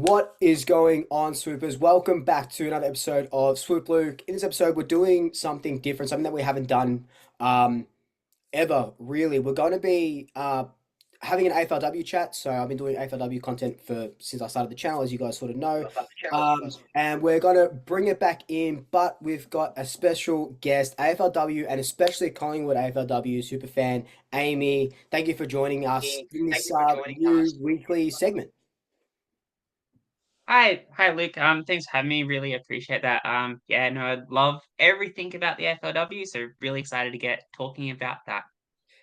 What is going on, Swoopers? Welcome back to another episode of Swoop Luke. In this episode, we're doing something different, something that we haven't done um, ever, really. We're going to be having an AFLW chat. So I've been doing AFLW content for since I started the channel, as you guys sort of know. And we're going to bring it back in, but we've got a special guest, AFLW, and especially Collingwood AFLW super fan, Amy. Thank you for joining us in this new weekly segment. Hi, Luke. Thanks for having me. Really appreciate that. Yeah, no, I love everything about the AFLW, so really excited to get talking about that.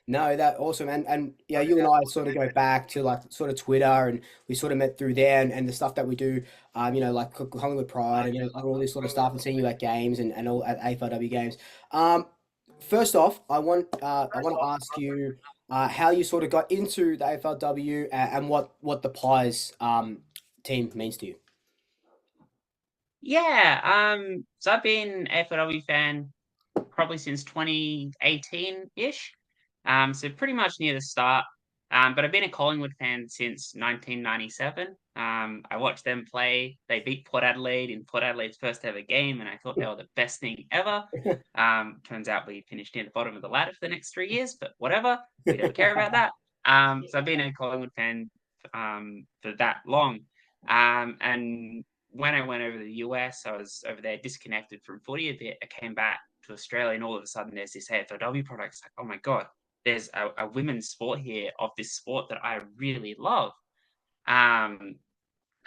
No, that awesome. And yeah, you and I sort of go back to like sort of Twitter and we sort of met through there and the stuff that we do, like Collingwood Pride and all this sort of stuff and seeing you at games and all at AFLW games. Um, First off, I want to ask you how you sort of got into the AFLW and what the Pies team means to you. Yeah, so I've been AFLW fan probably since 2018-ish. So pretty much near the start. But I've been a Collingwood fan since 1997. I watched them play. They beat Port Adelaide in Port Adelaide's first ever game, and I thought they were the best thing ever. Turns out we finished near the bottom of the ladder for the next 3 years, but whatever. We don't care about that. So I've been a Collingwood fan for that long. And when I went over to the US, I was over there disconnected from footy a bit. I came back to Australia, and all of a sudden there's this AFLW product. It's like, oh my God, there's a women's sport here of this sport that I really love. Um,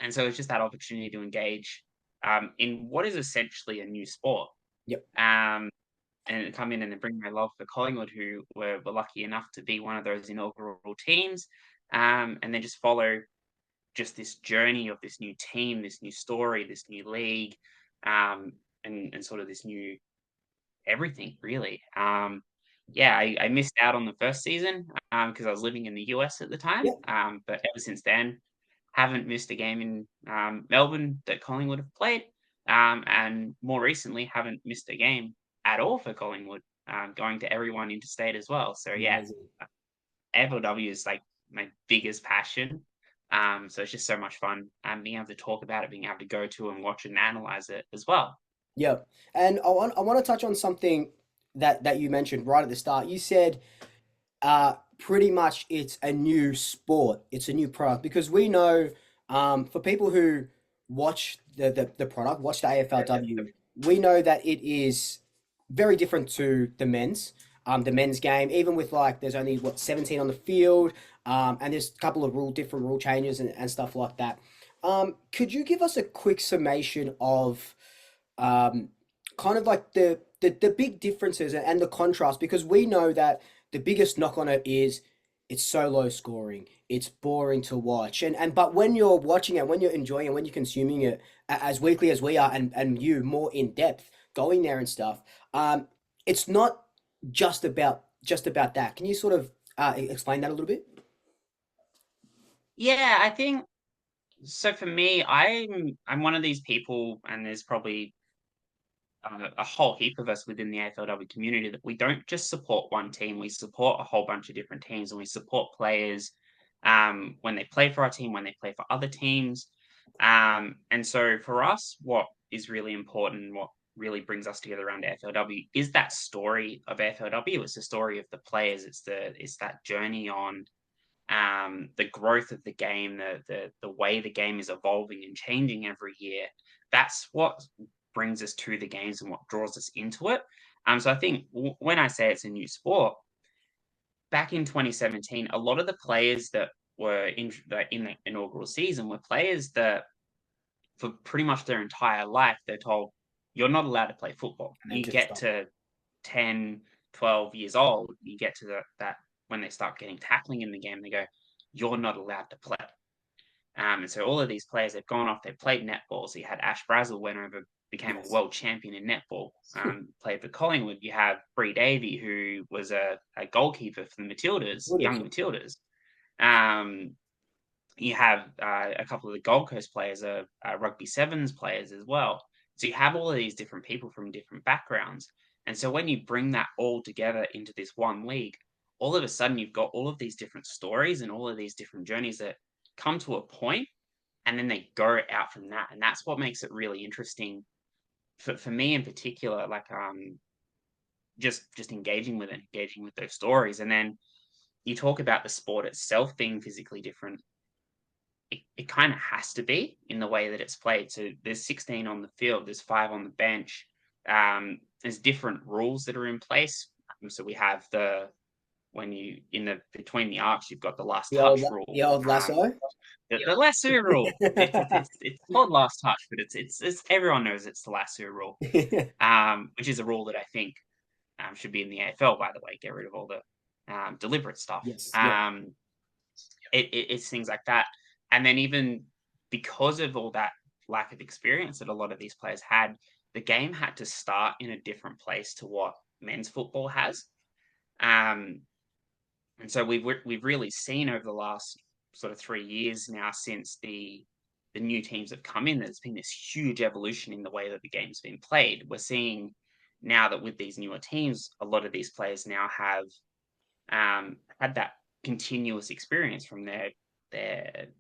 and so it's just that opportunity to engage in what is essentially a new sport. Yep. Um, and come in and bring my love for Collingwood, who were lucky enough to be one of those inaugural teams, and then just follow just this journey of this new team, this new story, this new league, um, and sort of this new everything really. Yeah, I missed out on the first season because I was living in the US at the time. Yep. But ever since then, haven't missed a game in Melbourne that Collingwood have played, and more recently, haven't missed a game at all for Collingwood, going to everyone interstate as well. So yeah, Amazing. AFLW is like my biggest passion. So it's just so much fun being able to talk about it, being able to go to and watch and analyze it as well. Yeah, and I want to touch on something that you mentioned right at the start. You said pretty much it's a new sport, it's a new product because we know for people who watch the product, watch the AFLW, we know that it is very different to the men's game. Even with like there's only what 17 on the field, and there's a couple of different rule changes and stuff like that. Could you give us a quick summation of um, kind of like the big differences and the contrast because we know that the biggest knock on it is it's so low scoring, it's boring to watch, and but when you're watching it, when you're enjoying it, when you're consuming it as weekly as we are, and you more in depth going there and stuff, it's not just about that. Can you sort of explain that a little bit? Yeah, I think so. For me, I'm one of these people, and there's probably a whole heap of us within the AFLW community that we don't just support one team. We support a whole bunch of different teams, and we support players when they play for our team, when they play for other teams. And so for us, what is really important, what really brings us together around AFLW is that story of AFLW. It's the story of the players. It's that journey on the growth of the game, the way the game is evolving and changing every year. That's what brings us to the games and what draws us into it. So I think when I say it's a new sport, back in 2017, a lot of the players that were in the inaugural season were players that, for pretty much their entire life, they're told, you're not allowed to play football. And then You just get stop. to 10, 12 years old, you get to that when they start getting tackling in the game, they go, you're not allowed to play. And so all of these players, they've gone off, they've played netball. So you had Ash Brazel went over, became a Yes. world champion in netball, played for Collingwood. You have Bree Davey, who was a goalkeeper for the Matildas, What is young it? Matildas. Um, you have a couple of the Gold Coast players are rugby sevens players as well. So you have all of these different people from different backgrounds. And so when you bring that all together into this one league, all of a sudden you've got all of these different stories and all of these different journeys that come to a point. and then they go out from that, and that's what makes it really interesting for me in particular. Like just engaging with it, engaging with those stories, and then you talk about the sport itself being physically different. It kind of has to be in the way that it's played. So there's 16 on the field, there's 5 on the bench. There's different rules that are in place. So we have the when you in the between the arcs, you've got the last touch The rule. old lasso. The lasso rule. It's called last touch, but it's everyone knows it's the lasso rule. Which is a rule that I think should be in the AFL, by the way. Get rid of all the deliberate stuff. Yes. Yep. It's things like that. And then even because of all that lack of experience that a lot of these players had, the game had to start in a different place to what men's football has. Um, and so we've really seen over the last sort of 3 years now since the new teams have come in, there's been this huge evolution in the way that the game's been played. We're seeing now that with these newer teams, a lot of these players now have had that continuous experience from their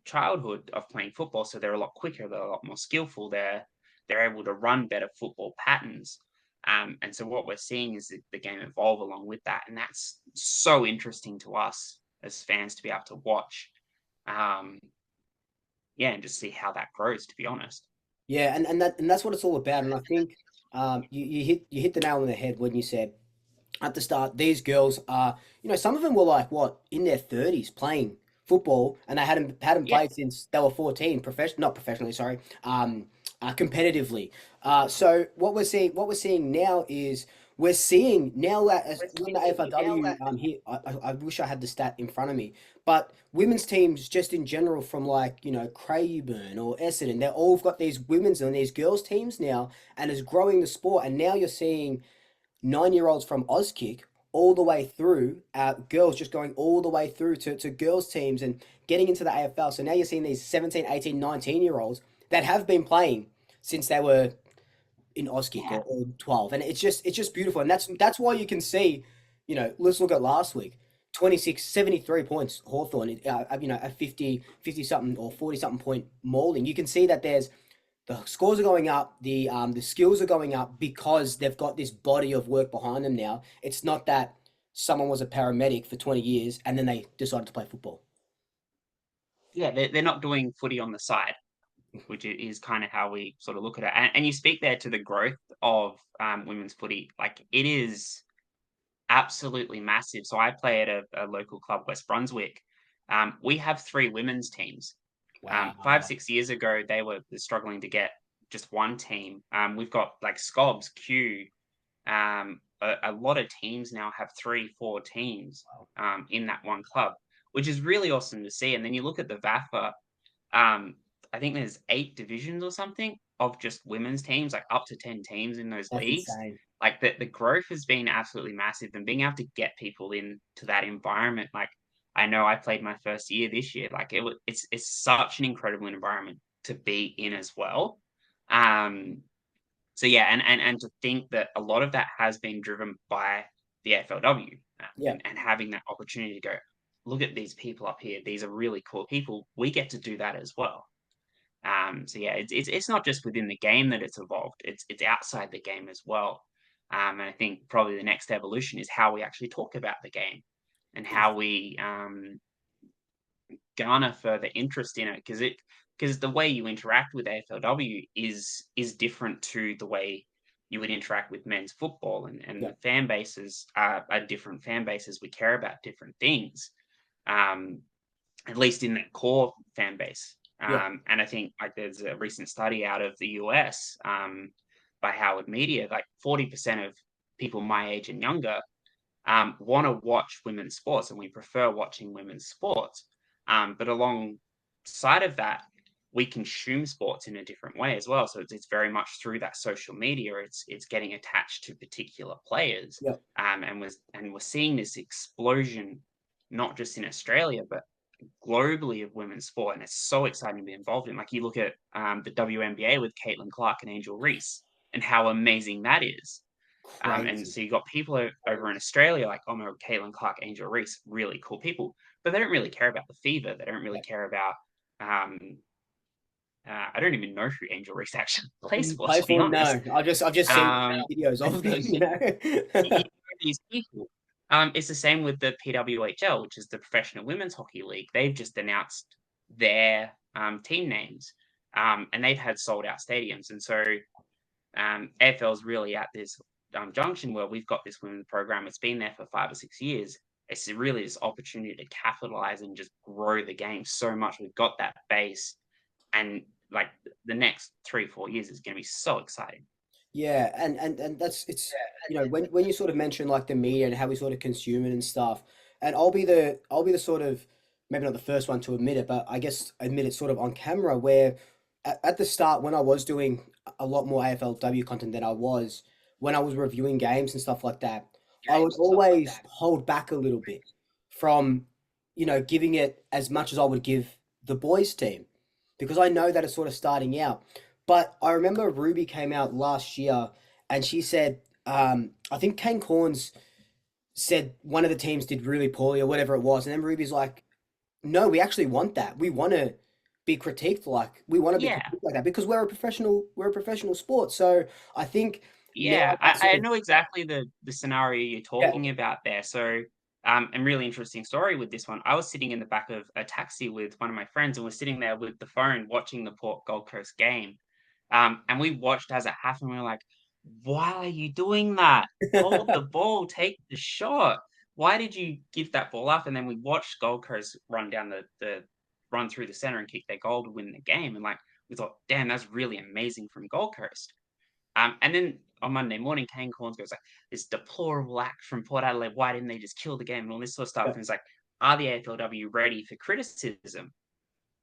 childhood of playing football. So they're a lot quicker, they're a lot more skillful, they're able to run better football patterns. And so what we're seeing is the game evolve along with that. And that's so interesting to us as fans to be able to watch. Um, yeah, and just see how that grows, to be honest. Yeah, and that's what it's all about. And I think you hit the nail on the head when you said at the start, these girls are, some of them were like what, in their 30s playing football, and they hadn't Yeah. played since they were 14, not professionally, sorry, competitively. So what we're seeing now is we're seeing now that as when the AFLW here, I wish I had the stat in front of me, but women's teams just in general from like Craigieburn or Essendon, they're all got these women's and these girls teams now, and is growing the sport, and now you're seeing 9-year-olds from Auskick all the way through, girls just going all the way through to girls teams and getting into the AFL. So now you're seeing these 17, 18, 19-year-olds that have been playing since they were in Auskick Yeah. or 12. And it's just beautiful. And that's why you can see, let's look at last week. 26, 73 points Hawthorne, a 50 something or 40 something point mauling. You can see that the scores are going up, the skills are going up because they've got this body of work behind them now. It's not that someone was a paramedic for 20 years and then they decided to play football. Yeah, they're not doing footy on the side, which is kind of how we sort of look at it. And you speak there to the growth of women's footy. Like it is absolutely massive. So I play at a local club, West Brunswick. We have 3 women's teams. 5, Wow. 6 years ago, they were struggling to get just one team. We've got like Scobs, Q. A lot of teams now have 3, 4 teams in that one club, which is really awesome to see. And then you look at the VAFA. Um, I think there's 8 divisions or something of just women's teams, like up to 10 teams in those That's leagues. insane. Like the growth has been absolutely massive, and being able to get people into that environment. Like I know I played my first year this year. Like it's such an incredible environment to be in as well. Um, so yeah, and to think that a lot of that has been driven by the AFLW Yeah. and having that opportunity to go, look at these people up here. These are really cool people. We get to do that as well. So yeah, it's not just within the game that it's evolved. It's outside the game as well. And I think probably the next evolution is how we actually talk about the game and how we garner further interest in it, because the way you interact with AFLW is different to the way you would interact with men's football, and Yeah. the fan bases are different fan bases. We care about different things, um, at least in that core fan base. Yeah. And I think like there's a recent study out of the US by Howard Media, like 40% of people my age and younger want to watch women's sports, and we prefer watching women's sports. But alongside of that, we consume sports in a different way as well. So it's very much through that social media. It's getting attached to particular players, Yeah. and we're seeing this explosion, not just in Australia but globally of women's sport, and it's so exciting to be involved in. Like you look at the WNBA with Caitlin Clark and Angel Reese, and how amazing that is. And Crazy. so you got people over in Australia like, oh my, Caitlin Clark, Angel Reese, really cool people, but they don't really care about the fever. They don't really Yeah. care about um, I don't even know who Angel Reese actually plays You for, play to be for? honest. No, I've just seen Um, videos of them, you you know. know these people. It's the same with the PWHL, which is the Professional Women's Hockey League. They've just announced their team names, and they've had sold out stadiums. And so AFL's really at this junction where we've got this women's program. It's been there for 5 or 6 years. It's really this opportunity to capitalize and just grow the game so much. We've got that base, and like the next 3 or 4 years is going to be so exciting. Yeah, and that's it's when you sort of mention like the media and how we sort of consume it and stuff, and I'll be the sort of maybe not the first one to admit it, but I guess admit it sort of on camera where at the start when I was doing a lot more AFLW content than I was when I was reviewing games and stuff like that, I would always hold back a little bit from giving it as much as I would give the boys team because I know that it's sort of starting out. But I remember Ruby came out last year and she said, I think Kane Corns said one of the teams did really poorly or whatever it was. And then Ruby's like, no, we actually want that. We want to be critiqued like we want to be Yeah, critiqued like that because we're a professional sport. So I think now yeah, that sort I of know exactly the scenario you're yeah, talking about there. So, a really interesting story with this one. I was sitting in the back of a taxi with one of my friends, and we're sitting there with the phone watching the Port Gold Coast game. And we watched as it happened. We were like, "Why are you doing that? Hold the ball, take the shot. Why did you give that ball up?" And then we watched Gold Coast run down the run through the center and kick their goal to win the game. And like we thought, "Damn, that's really amazing from Gold Coast." And then on Monday morning, Kane Corns goes like, "This deplorable act from Port Adelaide. Why didn't they just kill the game?" And all this sort of stuff. yeah, And it's like, are the AFLW ready for criticism?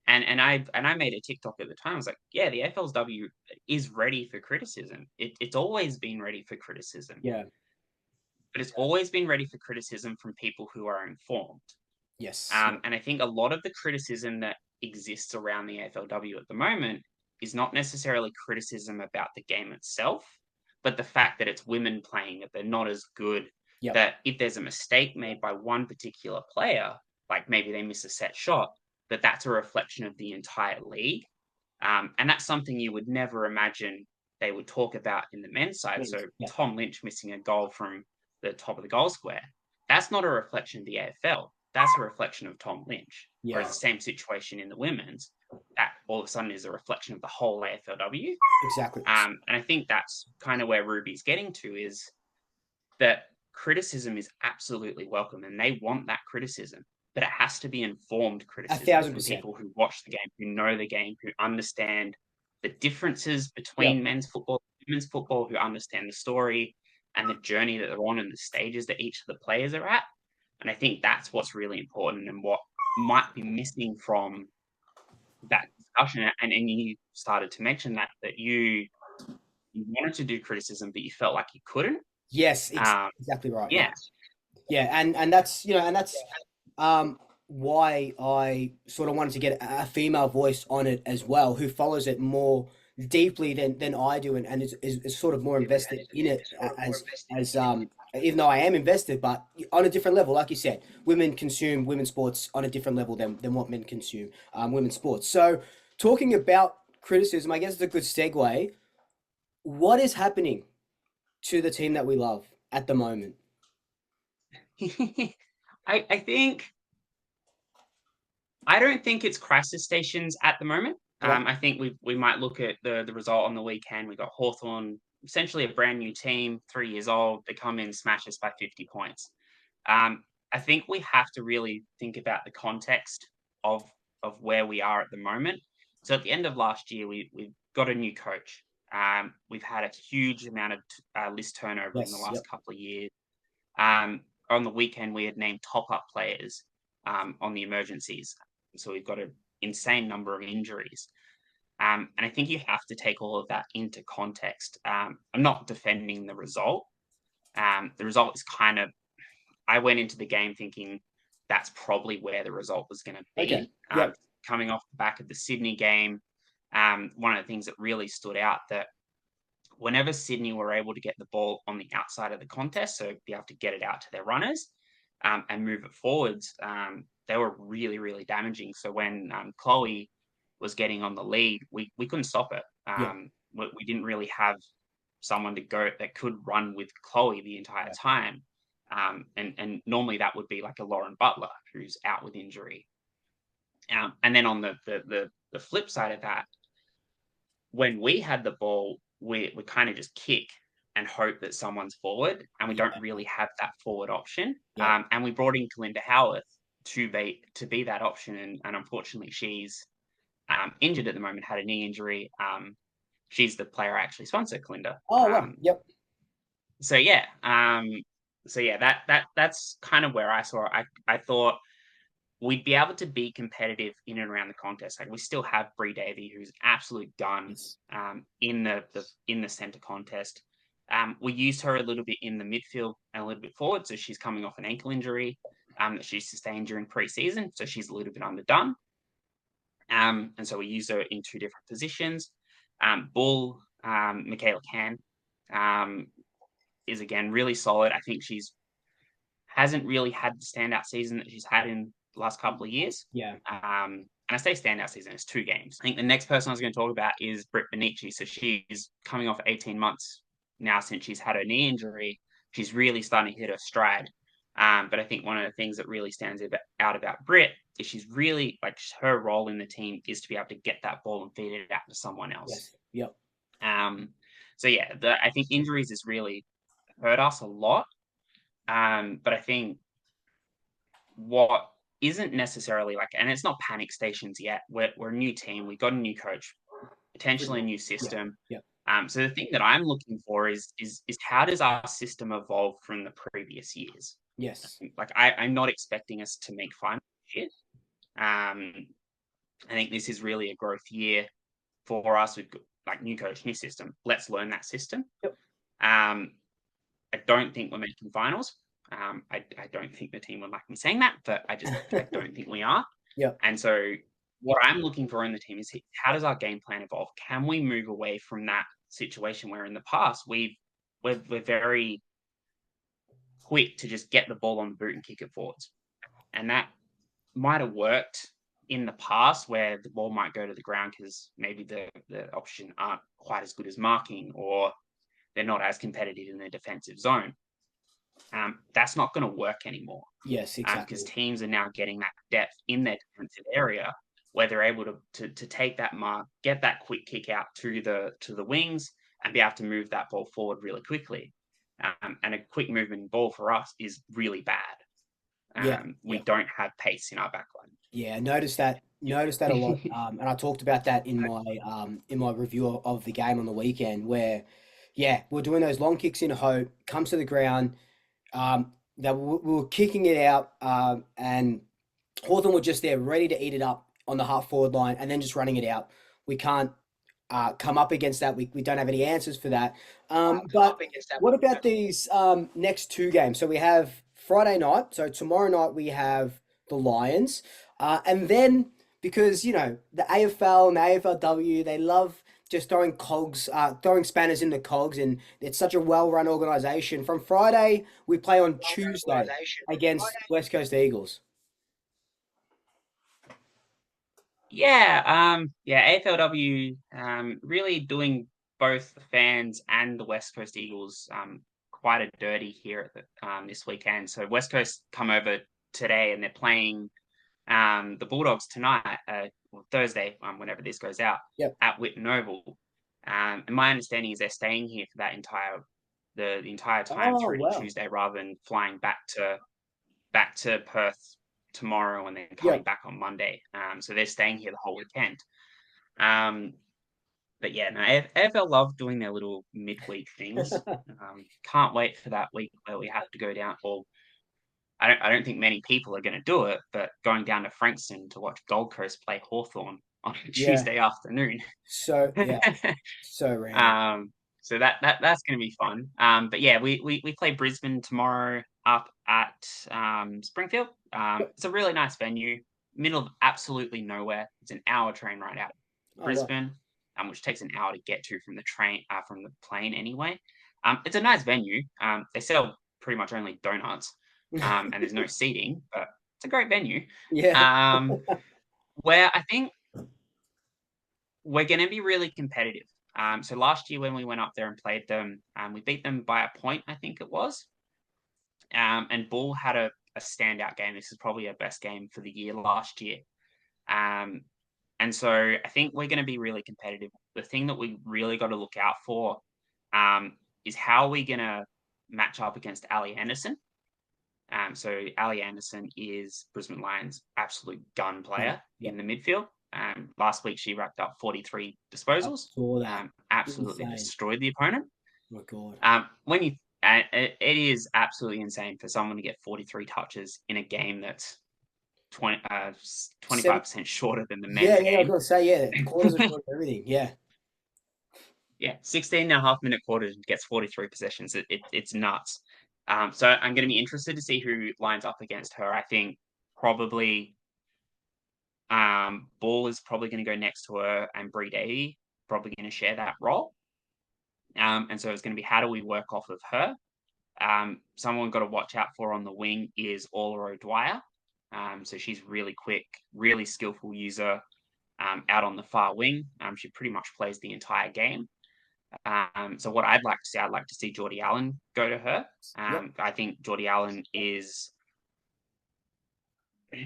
And I made a TikTok at the time. I was like, yeah, the AFLW is ready for criticism. It's always been ready for criticism, yeah, but it's always been ready for criticism from people who are informed. yes, yeah, And I think a lot of the criticism that exists around the AFLW at the moment is not necessarily criticism about the game itself, but the fact that it's women playing, that they're not as good, yep, that if there's a mistake made by one particular player, like maybe they miss a set shot, that that's a reflection of the entire league. And that's something you would never imagine they would talk about in the men's side. So yeah, Tom Lynch missing a goal from the top of the goal square, that's not a reflection of the AFL. That's a reflection of Tom Lynch. Whereas yeah, the same situation in the women's, that all of a sudden is a reflection of the whole AFLW. exactly. And I think that's kind of where Ruby's getting to is that criticism is absolutely welcome and they want that criticism, but it has to be informed A criticism thousand from percent. people who watch the game, who know the game, who understand the differences Yep. between men's football and women's football, who understand the story and the journey that they're on and the stages that each of the players are at. And I think that's what's really important and what might be missing from that discussion. And you started to mention that you wanted to do criticism, but you felt like you couldn't. Yes, Um, exactly right. Yeah. yeah, Yeah, and that's um why I sort of wanted to get a female voice on it as well, who follows it more deeply than I do and is sort of more invested in it as even though I am invested, but on a different level, like you said, women consume women's sports on a different level than what men consume women's sports. So talking about criticism, I guess it's a good segue. What is happening to the team that we love at the moment? I think I don't think it's crisis stations at the moment. Okay. I think we might look at the result on the weekend. We got Hawthorne, essentially a brand new team, 3 years old. They come in, smash us by 50 points. I think we have to really think about the context of where we are at the moment. So at the end of last year, we got a new coach. We've had a huge amount of list turnover in the Yes. last Yep. couple of years. On the weekend, we had named top up players on the emergencies. So we've got an insane number of injuries. And I think you have to take all of that into context. I'm not defending the result. The result is kind of, I went into the game thinking that's probably where the result was going to Okay. be. Yep. Coming off the back of the Sydney game, one of the things that really stood out that whenever Sydney were able to get the ball on the outside of the contest, so be able to get it out to their runners and move it forwards, they were really, really damaging. So when Chloe was getting on the lead, we couldn't stop it. Yeah. We didn't really have someone to go that could run with Chloe the entire Yeah. time. And normally that would be like a Lauren Butler who's out with injury. And then on the flip side of that, when we had the ball, we kind of just kick and hope that someone's forward, and we don't Yeah. really have that forward option. Yeah. And we brought in Kalinda Howarth to be that option, and unfortunately she's injured at the moment, had a knee injury. She's the player I actually sponsor, Kalinda. Oh, wow. Yep. So yeah, that's kind of where I saw it. I thought we'd be able to be competitive in and around the contest. Like we still have Bree Davey, who's absolute gun Yes. in the centre contest. We used her a little bit in the midfield and a little bit forward, so she's coming off an ankle injury that she sustained during pre-season, so she's a little bit underdone. And so we use her in two different positions. Bull, Michaela Can, is again really solid. I think she's hasn't really had the standout season that she's had in the last couple of years. Yeah. And I say standout season, it's 2 games. I think the next person I was going to talk about is Britt Benici. So she's coming off 18 months now since she's had her knee injury. She's really starting to hit her stride. But I think one of the things that really stands out about Britt is she's really like her role in the team is to be able to get that ball and feed it out to someone else. Yes. Yep. So yeah, I think injuries has really hurt us a lot. But I think what isn't necessarily like, and it's not panic stations yet. We're a new team. We got a new coach, potentially a new Yeah. system. Yeah. So the thing that I'm looking for is how does our system evolve from the previous years? Yes. Like I'm not expecting us to make finals this year. I think this is really a growth year for us. We've got like new coach, new system. Let's learn that system. Yep. I don't think we're making finals. I don't think the team would like me saying that, but I don't think we are. Yep. And so what I'm looking for in the team is how does our game plan evolve? Can we move away from that situation where in the past we're very quick to just get the ball on the boot and kick it forwards, and that might have worked in the past where the ball might go to the ground because maybe the option aren't quite as good as marking or they're not as competitive in their defensive zone. That's not going to work anymore. Yes, exactly. Because teams are now getting that depth in their defensive area where they're able to take that mark, get that quick kick out to the wings, and be able to move that ball forward really quickly. And a quick movement ball for us is really bad. Yeah. We Yeah. don't have pace in our backline. Yeah, noticed that a lot, and I talked about that in my review of the game on the weekend, where, yeah, we're doing those long kicks in hope, comes to the ground, that we were kicking it out, and Hawthorne were just there ready to eat it up on the half forward line, and then just running it out. We can't come up against that. We don't have any answers for that. But what about these next 2 games? So we have Friday night. So tomorrow night we have the Lions. And then, because, the AFL and the AFLW, they love just throwing spanners in the cogs, and it's such a well-run organization. From Friday, we play on Tuesday against West Coast Eagles. AFLW really doing both the fans and the West Coast Eagles quite a dirty here at this weekend. So West Coast come over today and they're playing the Bulldogs tonight, or Thursday, whenever this goes out, Yep. at Whitten Oval. And my understanding is they're staying here for the entire time Oh, through to wow. Tuesday, rather than flying back to Perth tomorrow and then coming Yep. back on Monday. So they're staying here the whole weekend. But yeah, no, AFL love doing their little midweek things. Can't wait for that week where we have to go down. Or I don't think many people are going to do it, but going down to Frankston to watch Gold Coast play Hawthorne on a Yeah. Tuesday afternoon. So, yeah, so random. So that's going to be fun. But yeah, we play Brisbane tomorrow up at Springfield. Yep. It's a really nice venue, middle of absolutely nowhere. It's an hour train ride out of Oh, wow. Brisbane, which takes an hour to get to from the plane anyway. It's a nice venue. They sell pretty much only donuts, and there's no seating, but it's a great venue. Yeah. Where I think we're going to be really competitive. So last year when we went up there and played them, we beat them by a point, I think it was. And Bull had a standout game. This is probably our best game for the year last year. And so I think we're going to be really competitive. The thing that we really got to look out for is how are we going to match up against Ali Anderson. So Ali Anderson is Brisbane Lions' absolute gun player Yep. in the midfield. Last week she racked up 43 I disposals. saw that. Absolutely Insane. destroyed the opponent. Oh my God. When you it is absolutely insane for someone to get 43 touches in a game that's 25% shorter than the men's Yeah, I was game. gonna say, yeah, the quarters are short of everything. Yeah. Yeah, 16 and a half minute quarter gets 43 possessions. It's nuts. So I'm going to be interested to see who lines up against her. I think probably Ball is probably going to go next to her, and Bree Davey probably going to share that role. And so it's going to be how do we work off of her? Someone got to watch out for on the wing is Orla O'Dwyer. So she's really quick, really skillful user out on the far wing. She pretty much plays the entire game. So what I'd like to see Geordie Allen go to her. Yep. I think Geordie Allen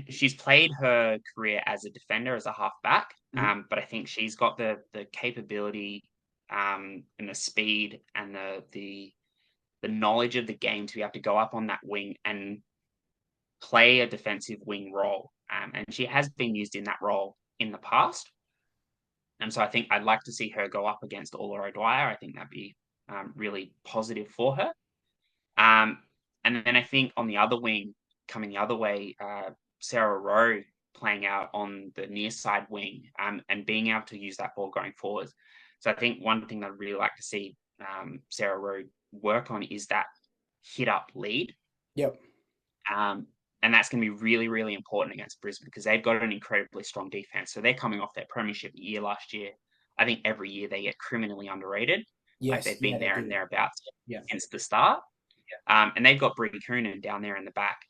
she's played her career as a defender, as a halfback, Mhm. but I think she's got the capability and the speed and the knowledge of the game to be able to go up on that wing and play a defensive wing role. And she has been used in that role in the past. And so I think I'd like to see her go up against Orla O'Dwyer. I think that'd be really positive for her. Um, and then I think on the other wing, coming the other way, Sarah Rowe playing out on the near side wing and being able to use that ball going forward. So I think one thing that I'd really like to see Sarah Rowe work on is that hit up lead. Yep. And that's going to be really, really important against Brisbane because they've got an incredibly strong defense. So they're coming off their premiership year last year. I think every year they get criminally underrated. Like Yes. they've Yeah, been they there and do. thereabouts Yeah. since the start. And they've got Bree Coonan down there in the back.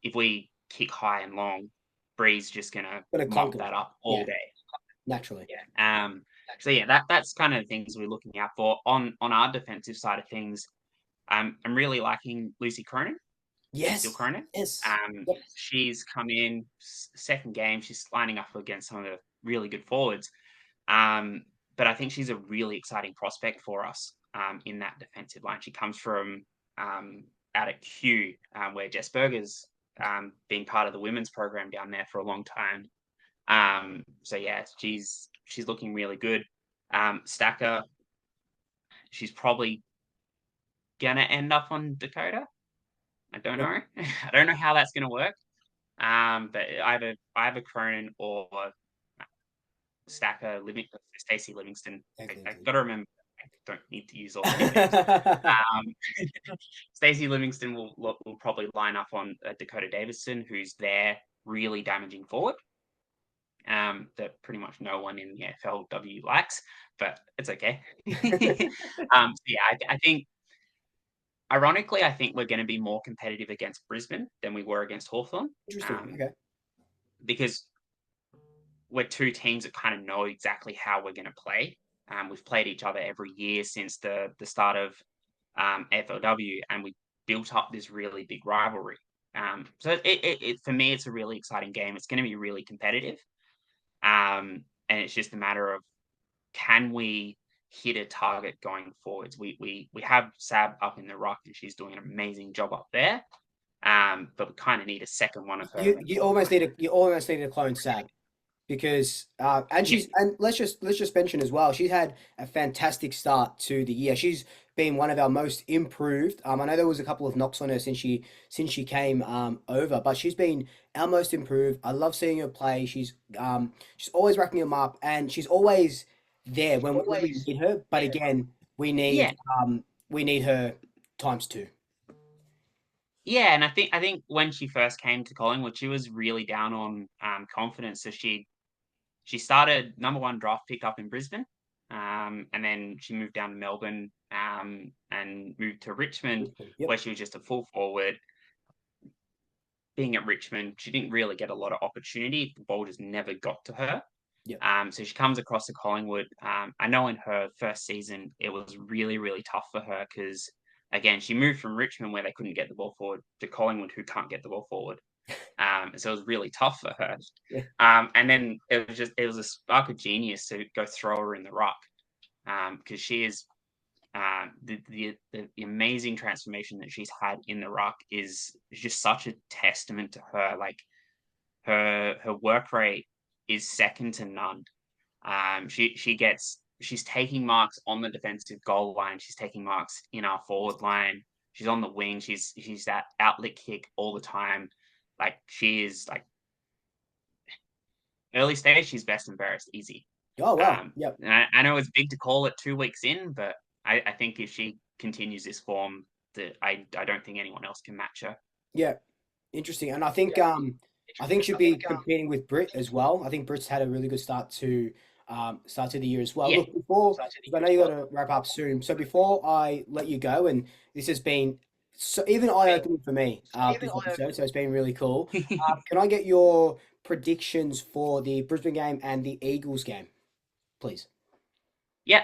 If we kick high and long, Bree's just going to Got to mop conquer that it. up all Yeah. day. Naturally. Yeah. So yeah, that's kind of the things we're looking out for on our defensive side of things. I'm really liking Lucy Cronin. Lucille Yes. Cronin. Yes. Yep. She's come in second game. She's lining up against some of the really good forwards. But I think she's a really exciting prospect for us in that defensive line. She comes from out at Kew, where Jess Berger's been part of the women's program down there for a long time. So yeah, she's looking really good. Stacker, she's probably gonna end up on Dakota. I don't Yep. know. I don't know how that's gonna work. But either Cronin or Stacker, Stacey Livingston. I got to remember. I don't need to use all their names. Stacey Livingston will probably line up on Dakota Davison, who's there really damaging forward. That pretty much no one in the AFLW likes, but it's okay. So yeah, I think. Ironically, I think we're going to be more competitive against Brisbane than we were against Hawthorne. Interesting. Okay. Because we're two teams that kind of know exactly how we're going to play. We've played each other every year since the start of AFLW, and we built up this really big rivalry. So for me, it's a really exciting game. It's going to be really competitive, and it's just a matter of can we hit a target going forwards. We have Sab up in the ruck, and she's doing an amazing job up there. But we kind of need a second one of her. You almost need a clone Sab. Because Yeah, and let's just mention as well, she's had a fantastic start to the year. She's been one of our most improved. I know there was a couple of knocks on her since she came over, but she's been our most improved. I love seeing her play. She's always racking them up, and she's always there when we need her. But again, we yeah, need we need her times two. yeah. And I think when she first came to Collingwood, she was really down on confidence. So she started number one draft pick up in Brisbane, and then she moved down to Melbourne and moved to Richmond, Yep. where she was just a full forward. Being at Richmond, she didn't really get a lot of opportunity. The ball just never got to her. Yep. So she comes across to Collingwood. I know in her first season, it was really, really tough for her because, again, she moved from Richmond where they couldn't get the ball forward to Collingwood who can't get the ball forward. So it was really tough for her. Yeah. And then it was a spark of genius to go throw her in the ruck because she is the amazing transformation that she's had in the ruck is just such a testament to her. Like her work rate is second to none. She's taking marks on the defensive goal line. She's taking marks in our forward line. She's on the wing. She's that outlet kick all the time. Like she is like early stage. She's best embarrassed easy. Oh wow. Yep. And I know it's big to call it 2 weeks in, but I think if she continues this form, that I don't think anyone else can match her. Yeah. Interesting. And I think she'll be competing with Brit as well. I think Brit's had a really good start to the year as well. Yeah, Look, before 'cause I know you got to wrap up soon. So before I let you go, and this has been so even eye-opening for me, this episode, so it's been really cool. Can I get your predictions for the Brisbane game and the Eagles game, please? yeah.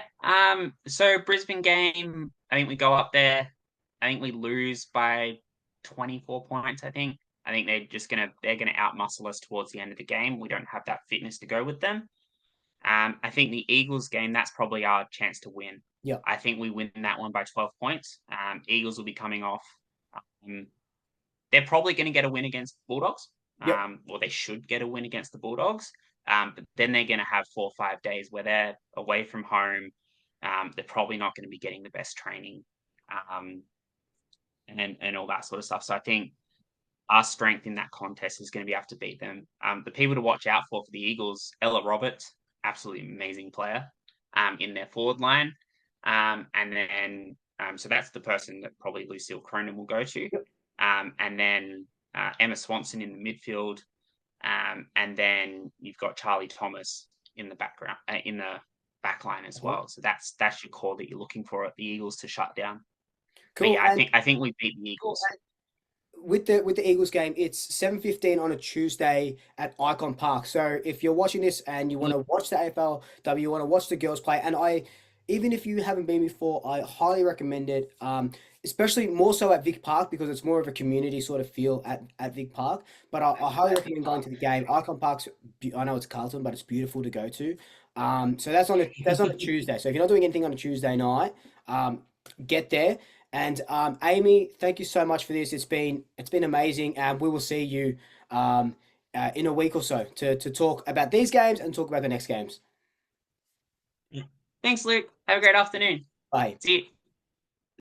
So Brisbane game, I think we go up there. I think we lose by 24 points. I think they're gonna outmuscle us towards the end of the game. We don't have that fitness to go with them. I think the Eagles game, that's probably our chance to win. Yeah. I think we win that one by 12 points. Eagles will be coming off. Um, they're probably going to get a win against Bulldogs. Yep. Or they should get a win against the Bulldogs. But then they're going to have 4 or 5 days where they're away from home. They're probably not going to be getting the best training um, and all that sort of stuff. So I think our strength in that contest is going to be able to beat them. The people to watch out for the Eagles, Ella Roberts, absolutely amazing player in their forward line. And then, so that's the person that probably Lucille Cronin will go to. Yep. And then Emma Swanson in the midfield. And then you've got Charlie Thomas in the background, in the back line as Uh-huh. well. So that's your core that you're looking for at the Eagles to shut down. But Cool. yeah, And I think we beat the Eagles. with the Eagles game, it's 7:15 on a Tuesday at Icon Park. So if you're watching this and you want to watch the AFLW, you want to watch the girls play, and even if you haven't been before, I highly recommend it. Especially more so at Vic Park because it's more of a community sort of feel at Vic Park. But I highly recommend going to the game. Icon Park's, I know it's Carlton, but it's beautiful to go to. So that's on a Tuesday. So if you're not doing anything on a Tuesday night, get there. And Amy, thank you so much for this. It's been amazing, and we will see you in a week or so to talk about these games and talk about the next games. Thanks, Luke. Have a great afternoon. Bye. See you.